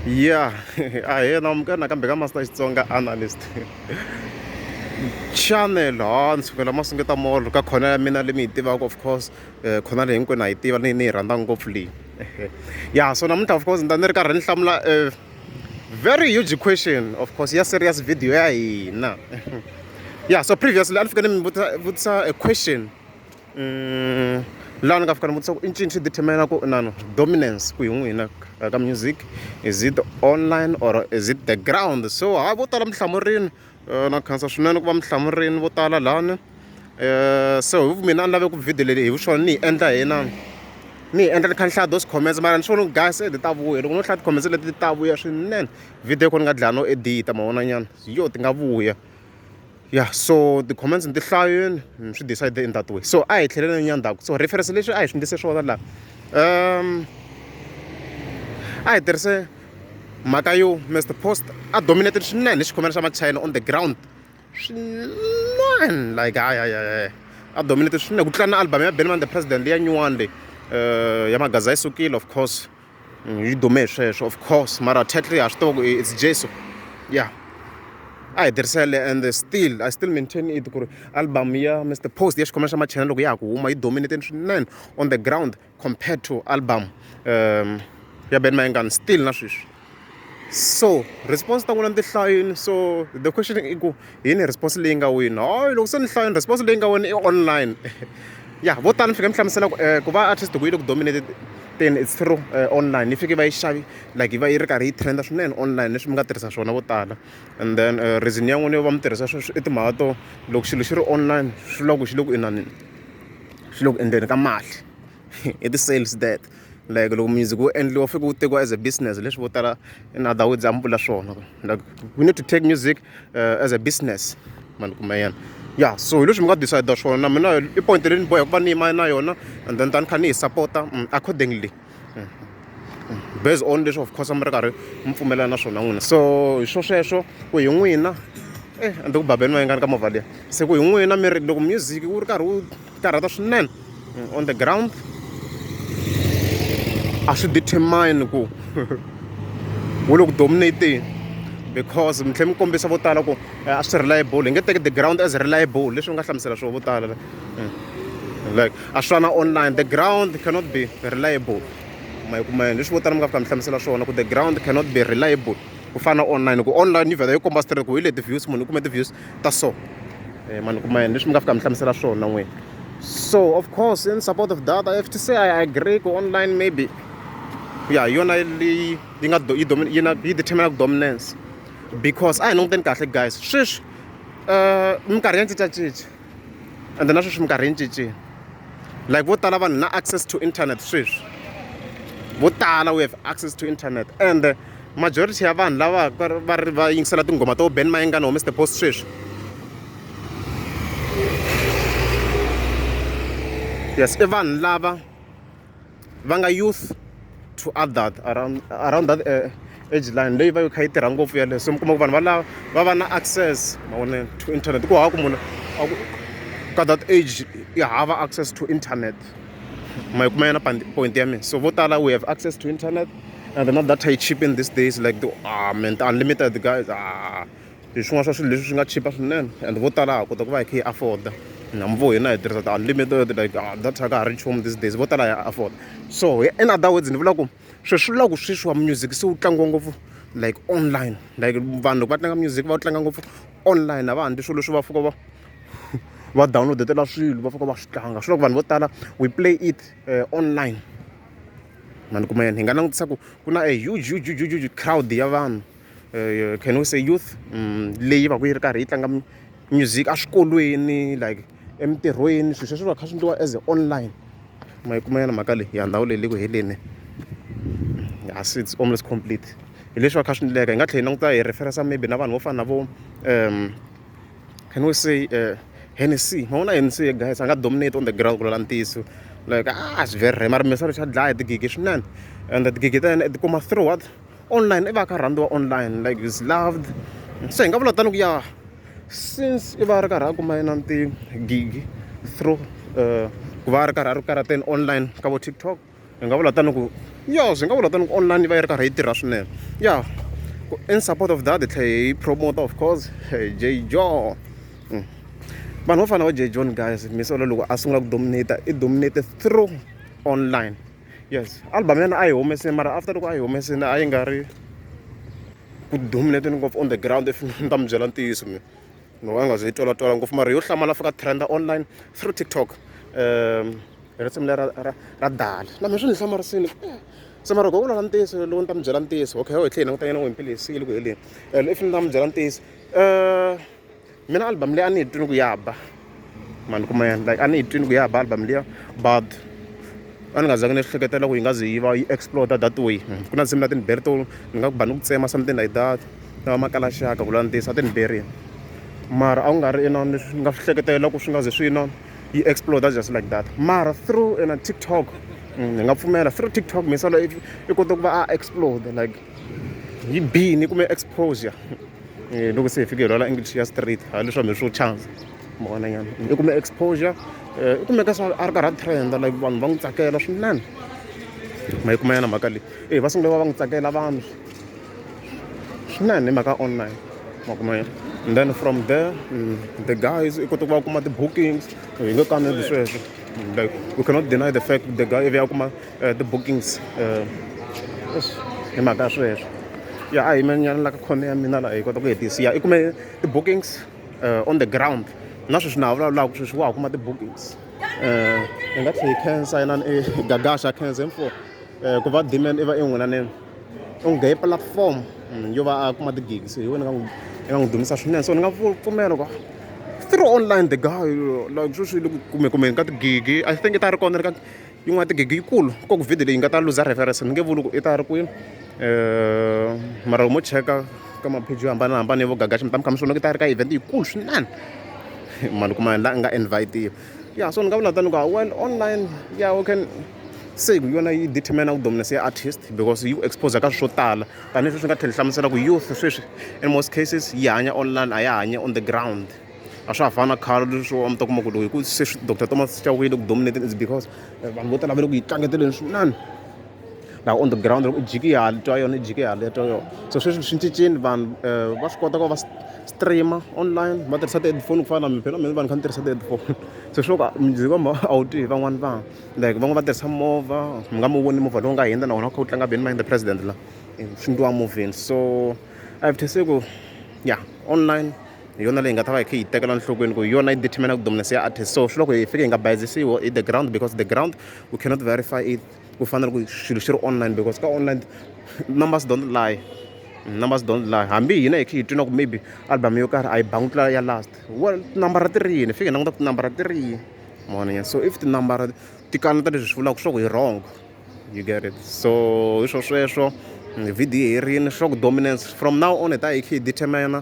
Yeah, ahena amukela nakambe ka Master Xitsonga analyst channel nsukela masungeta molo ka khona ya mina leyi mi yi tivaka of course khona leyi hinkwenu na yi tiva ni yi rhandza ngopfu leyi ya so namuntlha of course ni ta ni ri karhi ni hlamula very huge question of course ya serious video ya hina yeah so previously a ni fika ni mi vutisa a question laha ni nga fika ni vutisa ku i ncini xi determina ku dominance ku hi n'wina ka music, is it online or is it the ground? So vo tala mi hlamurini na khansa swinene ku va mi hlamurini vo tala lani so hi mina a ni lave ku video leyi hi vuxona ni yi endla hina ni hi endla ni kha ni hlaya those comments mara ni swona guys ti ta vuya loko no hlaya ti-comments leti ta vuya swinene video ko ni nga dlaya no edita mavonanyana yo ti nga vuya yeah so the-comments ni ti hlayini ni swi decide in that way so a hi tlheleni nyandzhaku so reference leswi a hi swi ndlise swona laha a hi tirhise mhaka yo Mr Post a dominated swinene xikhomela xa machina on the ground swinene like hayi a dominated swinene ku tlula na album ya Benman the President leya nyuwani leyi ya magaza yi sukile of course yi dume hi sweswo of course mara title ha swi tiva ku it's Jesu yeah a hi tirhisele and I still maintain it ku ri album ya Mr Post ya xikhomela xa machina loko ya ha ku huma yi dominated swinene on the ground compared to album ya Ben Mayengani still na sweswi so response ta n'wina ni ti hlayini so the question i ku yini response leyi nga wina hayi loko se ni hlayini response leyi nga wina i online ya vo tala ni fika ni hlamusela ku va artist ku yi le ku dominated then it's through online ni fike va yi xavi like yi va yi ri karhi yi trenda swinene online leswi mi nga tirhisa swona vo tala and then reason ya n'wina yo va mi tirhisa sweswo i timhaka to loko xilo xi ri online swi vula ku xi le ku inani xi le ku endleni ka mali i ti-sales that like loko music wu endliwa fike wu tekiwa as a business leswi vo tala in other words a mi vula swona like we need to take music as a business mani kuma yena yeah so hi leswi mi nga decide swona na mina i point leyi ni bohaka ku va ni yima na yona and then tani kha ni hi support-a accordingly based on leswi of course mi ri karhi mi pfumelana na swona n'wina so hi swo sweswo ku hi n'wina ande ku babeni Mayengani ka movha liya se ku hi n'wina mi ri loko music wu ri karhi wu karhata swinene on the ground a swi determine ku wu le ku dominating because mi tlhela mi kombisa vo tala ku a swi reliable hi nge teki the ground as reliable leswi nga hlamusela swona vo tala like a swi na online the ground cannot be reliable ma ku ma leswi vo tala mi nga fika mi hlamusela swona ku the ground cannot be reliable ku fana online ku online yi vhela yi komba straight ku hi le ti-views munhu u kume ti-views ta so mani ku ma leswi mi nga fika mi hlamusela swona n'wina so of course in support of that I have to say I agree ku online maybe yeah yona leyi yi nga yi determina dominance because a hi languteni kahle guys sweswi minkarhi ya cincacinca and na sweswi minkarhi yi cincile like vo tala vanhu na access to internet sweswi vo tala we have access to internet and majority ya vanhu lava va yingisela tinghoma to Ben Mayengani or Mr Post sweswi yes i vanhu lava va nga youth to adult around that age line leyi va yi kha yi tirha ngopfu yaleyo so mi kuma ku vanhu valava va va na access mavoneni to internet ku hava ku munhu ka that age i hava access to internet ma yi kuma yena point ya mina so vo tala we have access to internet and not that high cheap in these days like the unlimited guys hi swin'wana swa swilo leswi swi nga chipa swinene and vo tala ha kota ku va hi kha hi afforda na mvo hina hi tirhisa ti-unlimited like data ka ha ri nchumu these days vo tala hi afford so in other words ni vula ku sweswi vula ku sweswi wa music se wu tlangiwa ngopfu like online like vanhu loko va tlanga music va wu tlanga ngopfu online a va handli swilo leswi va fika va download-etela swilo va fika va swi tlanga swi loko vanhu vo tala we play it online mani kuma yena hi nga langutisa ku ku na a huge crowd ya vanhu can we say youth leyi va ku yi ri karhi yi tlanga music a swikolweni like emintirhweni swilo sweswo va kha swi endliwa as online ma yi kuma yena mhaka leyi ya ndhawu leyi le ku heleni yes it's almost complete hi leswi va kha swi endleka hi nga tlhela hi languta hi referensa maybe na vanhu vo fana na vo can we say Hennessy ma vona Hennessy guys a nga dominate on the ground ku lala ntiyiso like it's very rare mara misalo xa dlaya tigigi swinene and tigigi ta yena ti kuma through what online i va kha rhandziwa online like is loved so hi nga vula tani ku ya since i va ri karhi a kuma yena tigigi through ku va ri karhi a ri karateni online ka vo TikTok hi nga vula tani ku Yeah, swi nga vula tani online yi va yi ri karhi yi tirha swinene. Yeah, in support of that hi tlhela hi promoter of course J John. Vanhu vo fana va J John guys misolo loko a sungula ku dominate i dominate through online. Yes, album ya yena a yi humesile mara after loko a yi humesile a yi nga ri ku dominate ngopfu on the ground if ni ta mi byela ntiyiso mina. No a nga ze yi twala ngopfu mara yo hlamala fika trend online through TikTok. Risimu leri ra dala na mina swi ni hlamarisile. Se mara loko u lava ntiyiso loko ni ta mi byela ntiyiso okay ho hi tlhela hi languta yena n'wi mpfilisile ku heleni. If ni ta mi byela ntiyiso mina album leyi a ni yi twini ku ya ba mani kuma yena like a ni yi twini ku ya ba album liya but a ni nga zangi ni hleketela ku yi nga ze yi va yi explode that way. Ku na nsimu na tiniberi to ni nga ku ba ni ku tsema something like that na va makalaxaka ku lava ntiyiso a tiniberi mara a ku nga ri inani leswi ni nga swi hleketela ku swi nga ze swi inani yi explode just like that mara through TikTok ni nga pfumela through TikTok misalo i kota ku va a explode like yi bini kume exposure loko se hi fike hi lwala English ya street hayi leswi mi swo chance mi vona nyana i kume exposure i kumeka a ri karhi a trenda like vanhu va n'wi tsakela swinene ma yi kuma yana mhaka leyi va sungule va n'wi tsakela vanhu swinene hi mhaka online ma kuma yana and then from there the guys i kota ku va kuma ti-bookings hi nge kaneli sweswo like we cannot deny the fact the guy ivi ya kuma ti-bookings hi mhaka ya sweswo ya a hi menyana la ka khone ya mina laha hi kota ku hetisiya i kume ti-bookings on the ground na sweswi na ha vulavulaka sweswi wa ha kuma ti-bookings hi nga tlhela hi khensa inani gagasha khensa info ku va demand i va i n'wina nene u nge platform yo va a kuma ti-gigs hi wena i nga n'wi dumisa swinene so ni nga pfumela ku through online the guy like sweswi kumekumi ka tigigi I think i ta ri kona ka yin'wana tigigi yikulu ko ku video leyi nga ta luza reference ni nge vuli ku i ta ri kwini mara mo cheka ka mapheji yo hambanahambana vo gagasha mi ta mi kha mi swona ku ta ri ka event yikulu swinene mani kuma la nga invite ya so ni nga vula tani ku well online yeah we can se yona yi determine ku dominance ya artist because you expose ka swo tala tanihi sweswi nga tlhela hlamusela ku youth sweswi in most cases yi hanya online a ya hanya on the ground a swa ha fana khale leswo a mi ta kuma ku loko hi ku se Dr Thomas Chauke ku dominated is because vanhu vo tala va le ku yi tlangeteleni swinene laha on the ground loko i jiki hala twa yona i jiki hala ya twa yona so sweswi swi cincile vanhu va swi kota ku va streama online va tirhisa ti-headphone ku fana na mi phela mina vanhu kha ni tirhisa ti-headphone so swo ka muziki wa a wu twi hi van'wani vanhu like van'wana va tirhisa movha mi nga mi voni movha lowu nga hundza na wona wu kha wu tlanga beni the president la swi ndliwa movheni so a hi se ku ya online hi yona leyi hi nga ta va hi kha hi tekela nhlokweni ku hi yona yi determine ku dominance ya artist so swi loko hi fike hi nga bayizisiwi hi the ground because the ground we cannot verify it ku fanele ku xilo xi ri online because ka online numbers don't lie hambi hina hi kha hi twina ku maybe album yo karhi a yi bangi tlula ya last well tinambara ti ri yini hi fike hi languta ku tinambara ti ri yini mona so if tinambara ti kaneta leswi swi vulaka swa ku hi wrong you get it so hi swo sweswo video yi rini swa ku dominance from now on hi ta hi kha hi determine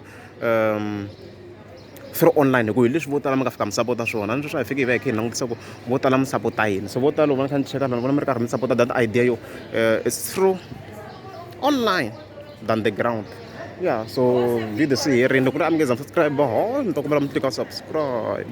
through online hi ku hi leswi vo tala mi nga fika mi sapota swona ni sweswi hi fike hi va hi kha hi langutisa ku vo tala mi sapota yini so vo tala loko va ni kha ni cheka vana vona mi ri karhi mi sapota that idea yo it's through online than the ground yeah so video se herile ku ri a mi nge za mi subscribe ho ni ta kombela mi tika subscribe